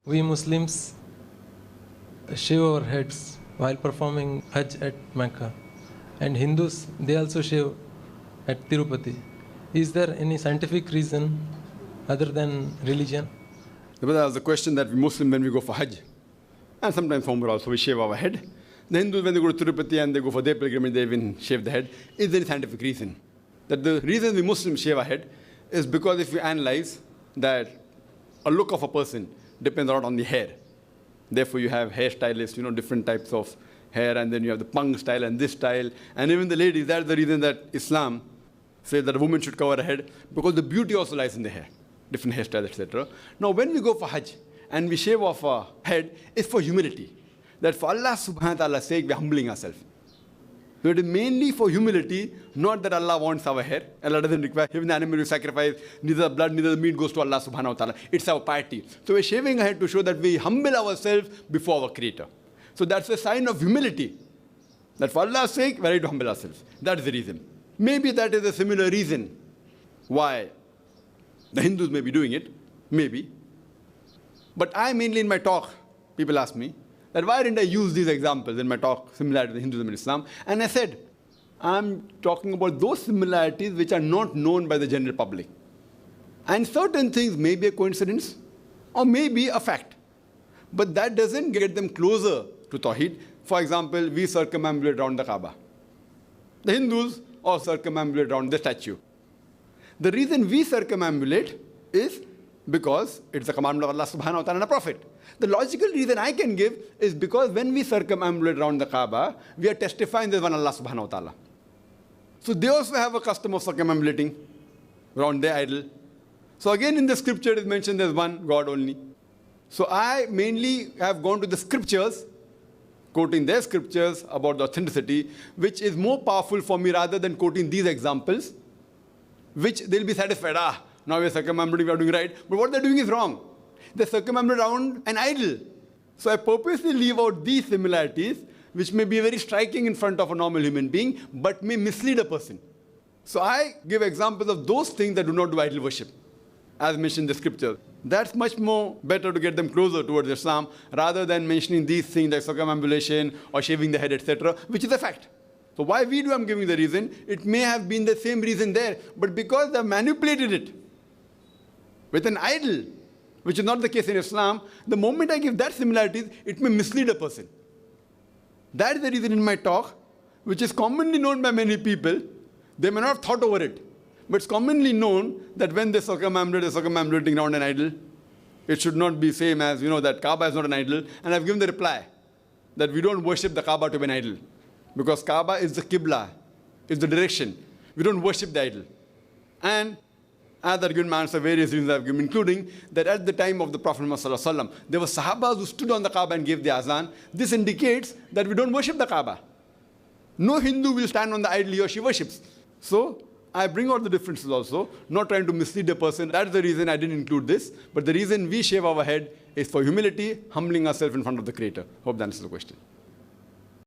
We Muslims shave our heads while performing Hajj at Mecca. And Hindus, they also shave at Tirupati. Is there any scientific reason other than religion? That was the question that we Muslims, when we go for Hajj, and sometimes for Umrah also, we shave our head. The Hindus, when they go to Tirupati and they go for their pilgrimage, they even shave the head. Is there any scientific reason? That the reason we Muslims shave our head is because if you analyze that a look of a person depends a lot on the hair. Therefore, you have hairstylists, different types of hair, and then you have the punk style and this style. And even the ladies, that's the reason that Islam says that a woman should cover her head, because the beauty also lies in the hair, different hairstyles, etc. Now, when we go for Hajj and we shave off our head, it's for humility. That for Allah subhanahu wa ta'ala's sake, we're humbling ourselves. So it is mainly for humility, not that Allah wants our hair. Allah doesn't require, even the animal we sacrifice, neither the blood, neither the meat goes to Allah subhanahu wa ta'ala. It's our piety. So we're shaving our head to show that we humble ourselves before our Creator. So that's a sign of humility. That for Allah's sake, we're ready to humble ourselves. That's the reason. Maybe that is a similar reason why the Hindus may be doing it. Maybe. But I mainly in my talk, people ask me, that why didn't I use these examples in my talk, similar to the Hinduism and Islam? And I said, I'm talking about those similarities which are not known by the general public. And certain things may be a coincidence or may be a fact. But that doesn't get them closer to Tawheed. For example, we circumambulate around the Kaaba. The Hindus all circumambulate around the statue. The reason we circumambulate is because it's a commandment of Allah subhanahu wa ta'ala and a prophet. The logical reason I can give is because when we circumambulate around the Kaaba, we are testifying there's one Allah subhanahu wa ta'ala. So they also have a custom of circumambulating around their idol. So again in the scripture it is mentioned there's one God only. So I mainly have gone to the scriptures, quoting their scriptures about the authenticity, which is more powerful for me rather than quoting these examples, which they'll be satisfied. Now we're circumambulating, we are doing right. But what they're doing is wrong. They circumambulate around an idol. So I purposely leave out these similarities, which may be very striking in front of a normal human being, but may mislead a person. So I give examples of those things that do not do idol worship, as mentioned in the scripture. That's much more better to get them closer towards Islam, rather than mentioning these things like circumambulation or shaving the head, etc., which is a fact. So why we do, I'm giving the reason. It may have been the same reason there, but because they've manipulated it with an idol, which is not the case in Islam, the moment I give that similarities, it may mislead a person. That is the reason in my talk, which is commonly known by many people. They may not have thought over it, but it's commonly known that when they circumambulate, they're circumambulating around an idol. It should not be same as, that Kaaba is not an idol. And I've given the reply that we don't worship the Kaaba to be an idol, because Kaaba is the Qibla, is the direction. We don't worship the idol. And as I've given my answer, various reasons I've given, including that at the time of the Prophet Muhammad, there were Sahabas who stood on the Kaaba and gave the azan. This indicates that we don't worship the Kaaba. No Hindu will stand on the idol he or she worships. So I bring out the differences also, not trying to mislead a person. That's the reason I didn't include this. But the reason we shave our head is for humility, humbling ourselves in front of the Creator. Hope that answers the question.